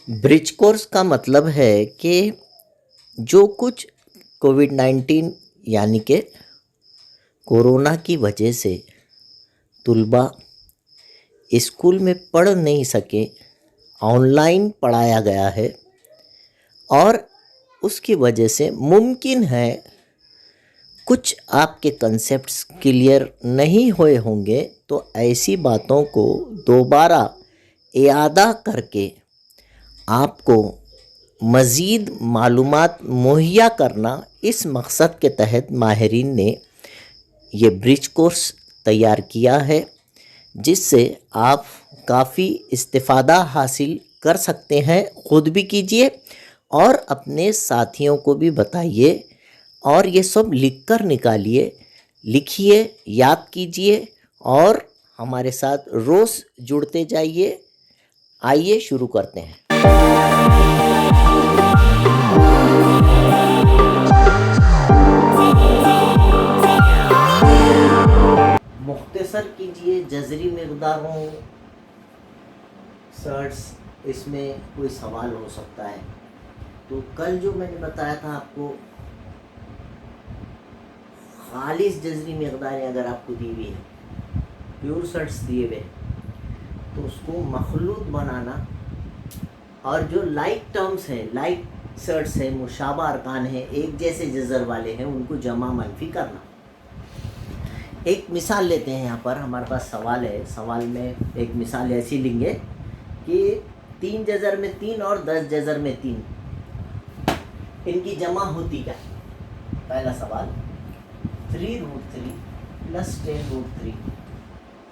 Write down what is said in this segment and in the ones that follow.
Bridge course का मतलब है कि जो कुछ कोविड-19 यानी कि कोरोना की वजह से तुलबा स्कूल में पढ़ नहीं सके, ऑनलाइन पढ़ाया गया है और उसकी वजह से मुमकिन है कुछ आपके कंसेप्ट्स क्लियर नहीं हुए होंगे, तो ऐसी बातों को दोबारा इयादा करके आपको मज़ीद मालूमात मुहैया करना, इस मकसद के तहत माहिरीन ने ये ब्रिज कोर्स तैयार किया है, जिससे आप काफ़ी इस्तिफ़ादा हासिल कर सकते हैं। ख़ुद भी कीजिए और अपने साथियों को भी बताइए और ये सब लिख कर निकालिए, लिखिए, याद कीजिए और हमारे साथ रोज़ जुड़ते जाइए। आइए शुरू करते हैं। मुख्तसर कीजिए जज़री मिक़दारों सर्ट्स, इसमें कोई सवाल हो सकता है। तो कल जो मैंने बताया था आपको, खालिस जज़री मिक़दारें अगर आपको दी हुई है, प्योर सर्ट्स दिए हुए, तो उसको मखलूत बनाना और जो लाइक टर्म्स हैं, लाइक सर्ट्स हैं, मुशाबा अरकान हैं, एक जैसे जज़र वाले हैं, उनको जमा मनफी करना। एक मिसाल लेते हैं। यहाँ पर हमारे पास सवाल है। सवाल में एक मिसाल ऐसी लेंगे कि 3 जज़र में 3 और 10 जज़र में 3, इनकी जमा होती क्या? पहला सवाल 3√3 + 10√3।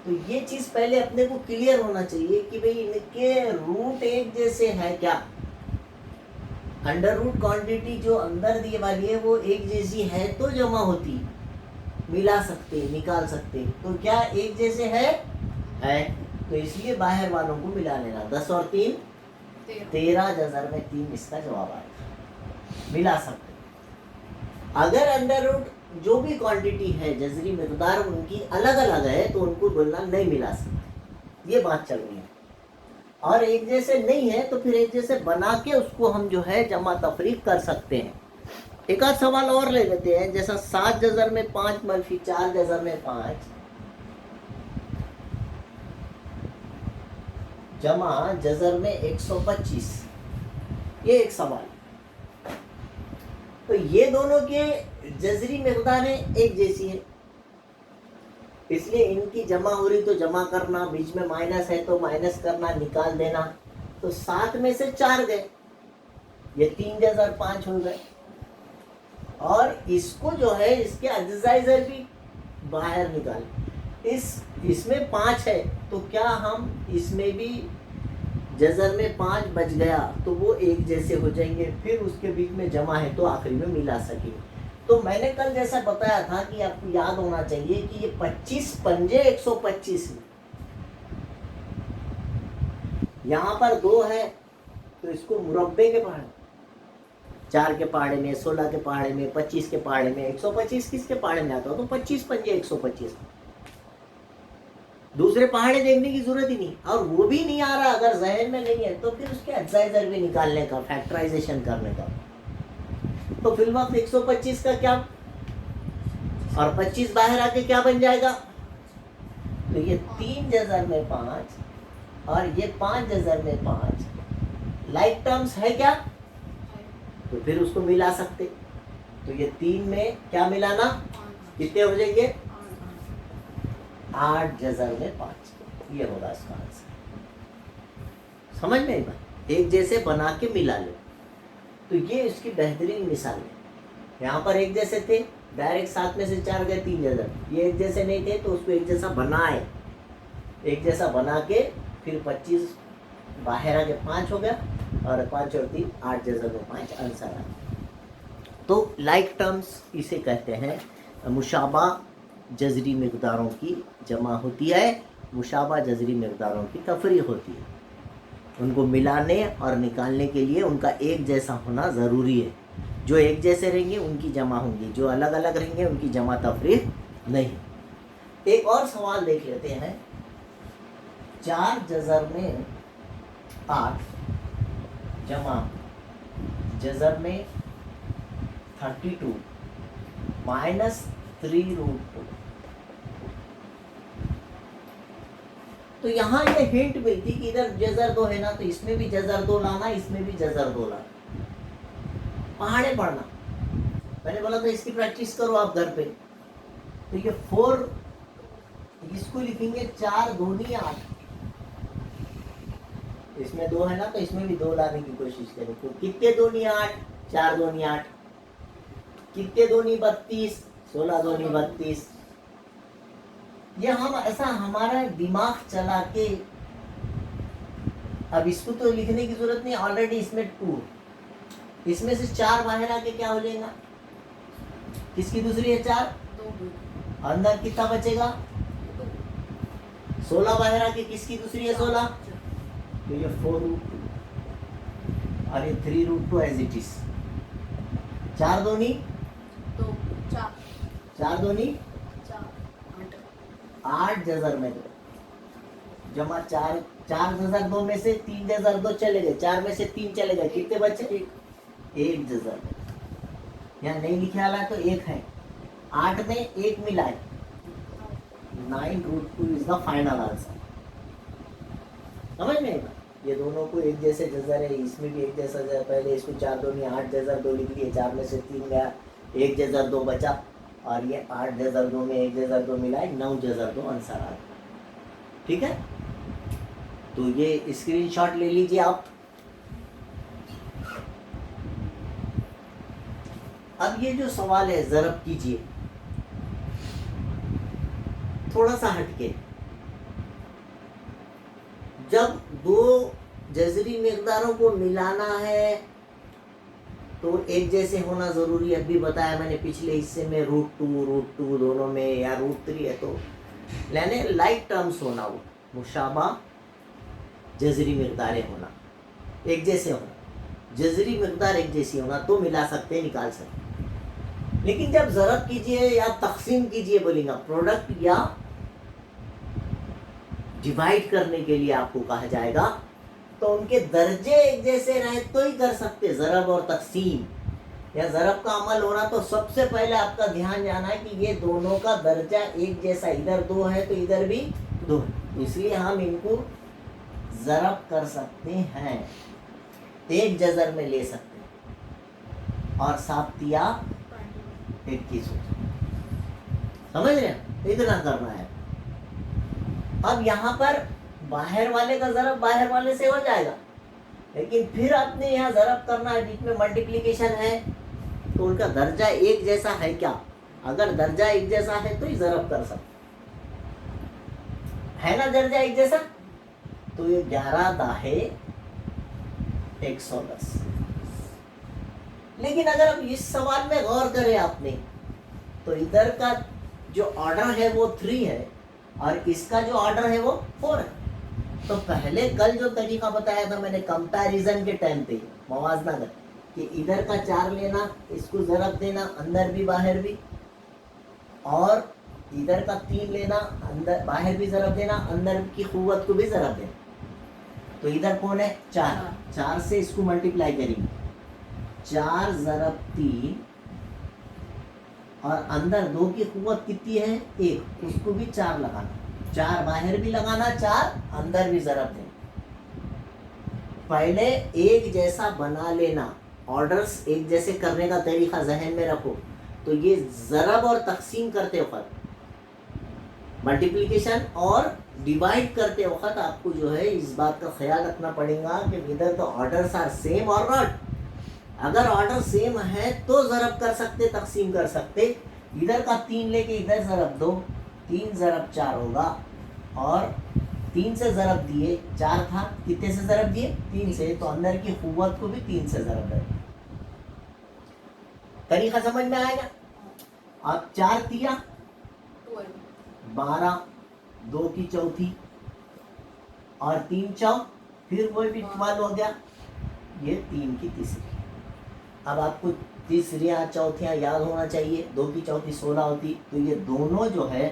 तो ये चीज़ पहले अपने को क्लियर होना चाहिए कि भाई इनके रूट एक जैसे हैं क्या। अंडर रूट क्वांटिटी जो अंदर दी वाली है वो एक जैसी है तो जमा होती, मिला सकते, निकाल सकते। तो क्या एक जैसे है? तो इसलिए बाहर वालों को मिला लेना। 10 और 3 13 जज़र में 3 इसका जवाब आएगा। मिला सकते। अगर अंडर रूट जो भी क्वांटिटी है, जज़री मिक़दार उनकी अलग अलग है, तो उनको बोलना नहीं मिला सकते। ये बात चल रही है। और एक जैसे नहीं है तो फिर एक जैसे बना के उसको हम जो है जमा तफरीक कर सकते हैं। एक आध सवाल और ले लेते हैं, जैसा 7 जज़र में 5 मनफी 4 जज़र में 5 जमा जज़र में 125। ये एक सवाल। तो ये दोनों के जज़री मिक़दारें एक जैसी है, इसलिए इनकी जमा हो रही तो जमा करना, बीच में माइनस है तो माइनस करना, निकाल देना। तो 7 में से 4 गए, ये 3 जज़र 5 हो गए। और इसको जो है इसके अज्जाइज़र भी बाहर निकाल। इसमें 5 है तो क्या हम इसमें भी जज़र में 5 बच गया तो वो एक जैसे हो जाएंगे, फिर उसके बीच में जमा है तो आखिरी में मिला सकेंगे। तो मैंने कल जैसा बताया था कि आपको याद होना चाहिए कि ये 25 पंजे 125 में, यहाँ पर 2 है तो इसको मुरब्बे के पहाड़े, 4 के पहाड़े में, 16 के पहाड़े में, 25 के पहाड़े में, 125 किसके पहाड़े में आता हो? तो 25 पंजे 125। दूसरे पहाड़े देखने की जरूरत ही नहीं, और वो भी नहीं आ रहा अगर जहन में नहीं है तो फिर उसके अज्जाइज़र भी निकालने का, फैक्टराइजेशन करने का। तो फिल वक्त 125 का क्या और 25 बाहर आके क्या बन जाएगा? तो ये 3 जज़र में 5 और ये 5 जज़र में 5 लाइक टर्म्स है क्या? तो फिर उसको मिला सकते। तो ये 3 में क्या मिलाना, कितने हो जाएंगे? 8 जज़र में 5। ये होगा इसका आंसर। समझ में आई बात? एक जैसे बना के मिला लो। तो ये इसकी बेहतरीन मिसाल है। यहाँ पर एक जैसे थे, डायरेक्ट 7 में से 4 गए, 3 जज़र। ये एक जैसे नहीं थे तो उसको एक जैसा बनाए, एक जैसा बना के फिर 25 बाहर आके 5 हो गया और 5 और 3 8 जज़र में 5 आंसर आया। तो लाइक टर्म्स इसे कहते हैं। मुशाबा जज़री मिक़दारों की जमा होती है, मुशाबा जज़री मिक़दारों की तफरीक होती है। उनको मिलाने और निकालने के लिए उनका एक जैसा होना ज़रूरी है। जो एक जैसे रहेंगे उनकी जमा होंगी, जो अलग अलग रहेंगे उनकी जमा तफरीक नहीं। एक और सवाल देख लेते हैं। 4 जज़र में 8 जमा जज़र में 32 माइनस 3√2। तो यहाँ ये हिंट मिलती कि इधर जज़र 2 है ना, तो इसमें भी जज़र 2 लाना, इसमें भी जज़र 2 लाना। पहाड़े पढ़ना, मैंने बोला था इसकी प्रैक्टिस करो आप घर पे। तो ये 4, इसको लिखेंगे 4 दूनी 8, इसमें 2 है ना, तो इसमें भी 2 लाने की कोशिश करें। तो कितने दूनी 8, 4 दूनी 8, कितने दूनी 32, 16 दूनी 32। ये हम ऐसा हमारा दिमाग चला के, अब इसको तो लिखने की जरूरत नहीं, ऑलरेडी इसमें 2, इसमें से 4 बाहर आके क्या हो जाएगा, किसकी दूसरी है 4, अंदर कितना बचेगा 16 बाहर आके किसकी दूसरी है 16, तो ये 4√2 और ये 3√2 एज इट इज। 4 दूनी 4 दूनी 8 जज़र में 2 जमा 4 जज़र 2 में से 3 जज़र 2 चले गए, 4 में से 3 चले गए, कितने बचे 1 जज़र। यहाँ नहीं लिखे वाला तो 1 है, 8 में 1 मिलाए, 9√2 इज द फाइनल आंसर। समझ में आएगा, ये दोनों को एक जैसे जज़र है, इसमें भी एक जैसा जज़र। पहले इसको 4 दूनी 8 जज़र 2 लिख लिए, 4 में से 3 गया, 1 जज़र 2 बचा, और ये 8 जज़र 2 में 1 जज़र 2 मिलाए, 9 जज़र 2 आंसर आ गया। ठीक है, तो ये स्क्रीनशॉट ले लीजिए आप। अब ये जो सवाल है ज़रब कीजिए, थोड़ा सा हटके। जब 2 जज़री मिक़दारों को मिलाना है तो एक जैसे होना ज़रूरी है। अभी बताया मैंने पिछले हिस्से में, √2 दोनों में, या √3 है तो यानी लाइक टर्म्स होना, वो मुशाबा जज़री मिक़दारें होना, एक जैसे होना, जज़री मिक़दार एक जैसी होना, तो मिला सकते, निकाल सकते। लेकिन जब ज़रब कीजिए या तक़सीम कीजिए बोलेंगे, प्रोडक्ट या डिवाइड करने के लिए आपको कहा जाएगा, तो उनके दर्जे एक जैसे रहे तो ही कर सकते ज़रब और तक़सीम। या ज़रब का अमल होना तो सबसे पहले आपका ध्यान जाना है कि ये दोनों का दर्जा एक जैसा, इधर 2 है तो इधर भी 2 है, इसलिए हम इनको ज़रब कर सकते हैं, एक जज़र में ले सकते हैं, और 7 या 21 हो। समझ रहे हैं, इतना करना है। अब यहाँ पर बाहर वाले का ज़रब बाहर वाले से हो जाएगा, लेकिन फिर आपने यहाँ ज़रब करना है, बीच में मल्टीप्लिकेशन है, तो उनका दर्जा एक जैसा है क्या? अगर दर्जा एक जैसा है तो ही ज़रब कर सकते है ना, दर्जा एक जैसा। तो ये 11 दाहे 110। लेकिन अगर आप इस सवाल में गौर करें आपने, तो इधर का जो ऑर्डर है वो 3 है और इसका जो ऑर्डर है वो 4 है। तो पहले कल जो तरीका बताया था मैंने कंपैरिजन के टाइम पे, मवाजना कर कि इधर का 4 लेना, इसको ज़रब देना, अंदर भी बाहर भी, और इधर का 3 लेना, अंदर बाहर भी ज़रब देना, अंदर की क़ुव्वत को भी ज़रब देना। तो इधर कौन है 4, 4 से इसको मल्टीप्लाई करेंगे, 4 ज़रब 3, और अंदर 2 की क़ुव्वत कितनी है 1, उसको भी 4 लगाना, 4 बाहर भी लगाना, 4 अंदर भी ज़रब देना। पहले एक जैसा बना लेना, ऑर्डर्स एक जैसे करने का तरीका जहन में रखो। तो ये ज़रब और तक़सीम करते वक्त, मल्टीप्लिकेशन और डिवाइड करते वक्त आपको जो है इस बात का ख्याल रखना पड़ेगा कि इधर द ऑर्डर्स आर सेम और नॉट। अगर ऑर्डर सेम है तो ज़रब कर सकते, तक़सीम कर सकते। इधर का 3 लेके इधर ज़रब दो, 3 ज़रब 4 होगा, और 3 से ज़रब दिए, 4 था, कितने से ज़रब दिए 3 से, तो अंदर की क़ुव्वत को भी 3 से ज़रब दें। तरीका समझ में आएगा। अब 4 तिया 12, 2 की चौथी, और 3 चौक, फिर वही भी 12 हो गया, ये 3 की तीसरी। अब आपको तीसरियाँ चौथियाँ याद होना चाहिए, 2 की चौथी 16 होती, तो ये दोनों जो है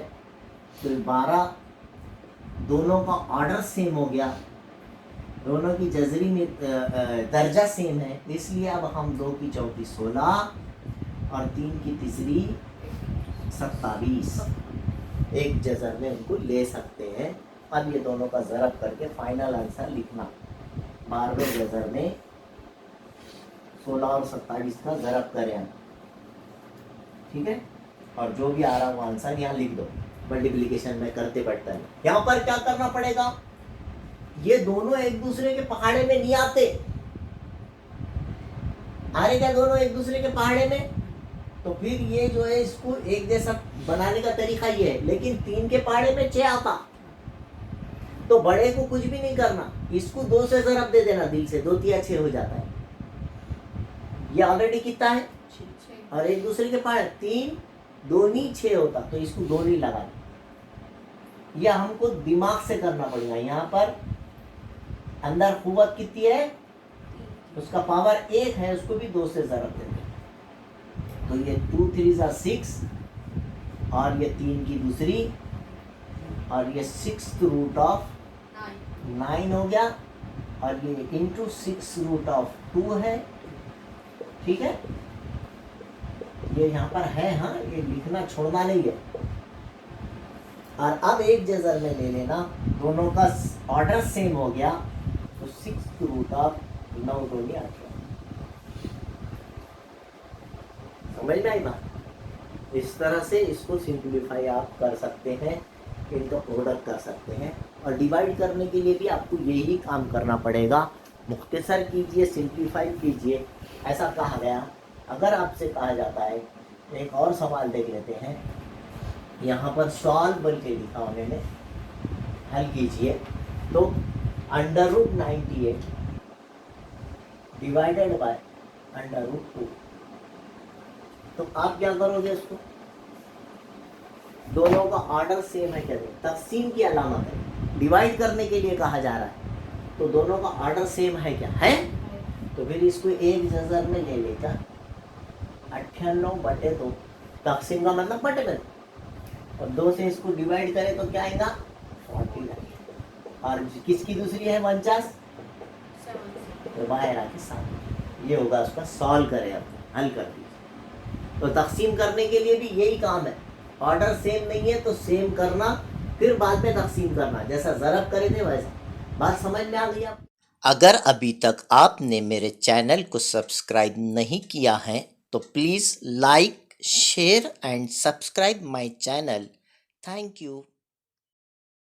तो 12, दोनों का ऑर्डर सेम हो गया, दोनों की जजरी में दर्जा सेम है, इसलिए अब हम 2 की चौथी 16 और 3 की तीसरी 27 एक जजर में उनको ले सकते हैं। अब ये दोनों का ज़रब करके फाइनल आंसर लिखना। 12वें जजर में 16 और 27 का ज़रब करें, ठीक है। और जो भी आ रहा हो आंसर यहाँ लिख दो, मल्टीप्लिकेशन में करते बढ़ता है। यहाँ पर क्या करना पड़ेगा, ये दोनों एक दूसरे के पहाड़े में नहीं आते। आ रहे क्या दोनों एक दूसरे के पहाड़े में, तो फिर ये जो है इसको एक जैसा बनाने का तरीका ये है। लेकिन 3 के पहाड़े में 6 आता, तो बड़े को कुछ भी नहीं करना, इसको 2 से ज़रब दे देना दिल से, 2 तिया 6 हो जाता है। ये ऑलरेडी कितना है, और एक दूसरे के पहाड़े 3 2 6 होता, तो इसको 2 नहीं लगाना। यह हमको दिमाग से करना पड़ेगा। यहाँ पर अंदर कुव्वत कितनी है, उसका पावर 1 है, उसको भी 2 से ज़रब देते। तो ये 2 3 6 और ये 3 की दूसरी और ये 6th रूट ऑफ 9 हो गया, और ये इंटू 6 रूट ऑफ 2 है, ठीक है। ये यहाँ पर है, हाँ, ये लिखना छोड़ना नहीं है। और अब एक जजर में ले लेना, दोनों का ऑर्डर सेम हो गया, तो 6th रूट ऑफ 9 2 18। समझ में आई बात। इस तरह से इसको सिंप्लीफाई आप कर सकते हैं, इनका प्रोडक्ट कर सकते हैं। और डिवाइड करने के लिए भी आपको यही काम करना पड़ेगा, मुख्तसर कीजिए, सिंप्लीफाई कीजिए, ऐसा कहा गया। अगर आपसे कहा जाता है, एक और सवाल देख लेते हैं, यहाँ पर सॉल्व बोल के लिखा उन्होंने, हल कीजिए, तो √98 डिवाइडेड बाय √2, तो आप क्या करोगे, उसको दोनों का ऑर्डर सेम है क्या, तकसीम की अलामत है, डिवाइड करने के लिए कहा जा रहा है, तो दोनों का ऑर्डर सेम है क्या, है, तो फिर इसको एक जजर में ले लेगा, 98/2, तकसीम का मतलब बटे में, और 2 से इसको डिवाइड करें तो क्या आएगा 49, और किसकी दूसरी है 49, तो बाहर आके 7, ये होगा उसका। सॉल्व करें, अब हल कर दीजिए। तो तकसीम करने के लिए भी यही काम है, ऑर्डर सेम नहीं है तो सेम करना, फिर बाद में तकसीम करना, जैसा ज़रब करे थे वैसा। बात समझ में आ गई आप। अगर अभी तक आपने मेरे चैनल को सब्सक्राइब नहीं किया है तो please like, share and subscribe my channel. Thank you.